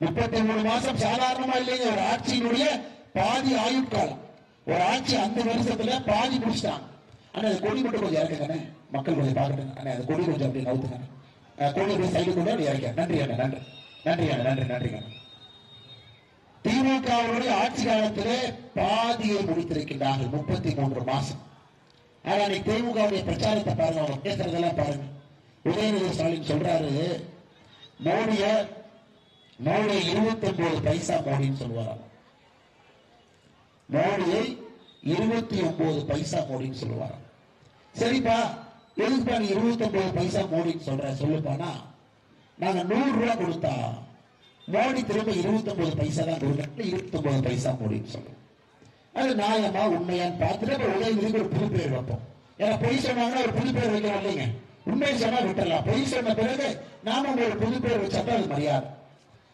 33 மாசம் சாதாரணமா இல்லைங்க. ஒரு ஆட்சியினுடைய பாதி ஆயுட்காலம். ஒரு ஆட்சி அந்த வருஷத்துல பாதி முடிச்சிட்டாங்க. ஆனா அது கொடி மட்டும் கொஞ்சம் இறக்குங்க, மக்கள் கொஞ்சம் பார்க்கட்டுங்க. ஆனா அது கொடி கொஞ்சம் அப்படி நவுத்துங்க, கொடி போய் சைடு கொண்டு அப்படி இறக்க. நன்றி அண்ணா, நன்றி நன்றி அண்ணா, நன்றி நன்றிங்க. திமுகவுடைய ஆட்சி காலத்திலே பாதியை முடித்திருக்கின்றார்கள், 33 மாசம். ஆனா இன்னைக்கு திமுகவுடைய பிரச்சாரத்தை பாருங்க, அவங்க பேசுறதெல்லாம் பாருங்க. உதயநிதி ஸ்டாலின் சொல்றாரு, மோடிய 29 பைசா மோடின்னு சொல்லுவாராம். மோடியை 29 பைசா மோடின்னு சொல்லுவாராம். சரிப்பா, எதுக்குப்பா நீ 29 பைசா மோடின்னு சொல்ற சொல்லுப்பானா, நாங்க 100 ரூபாய் கொடுத்தா மோடி திரும்ப 29 பைசா தான் கொடுக்க, 29 பைசா மோடின்னு சொல்றோம். அது நியாயமா உண்மையான்னு பார்த்துட்டு உதயநிதிக்கு ஒரு புது பேர் வைப்போம். ஏன்னா பொய் சொன்னாங்கன்னா ஒரு புது பேர் வைக்கிறோம் இல்லைங்க. உண்மை சொன்னா விட்டுறலாம். பொய் சொன்ன பிறகு நாம ஒரு புது பேர் வச்சா அது மரியாதை.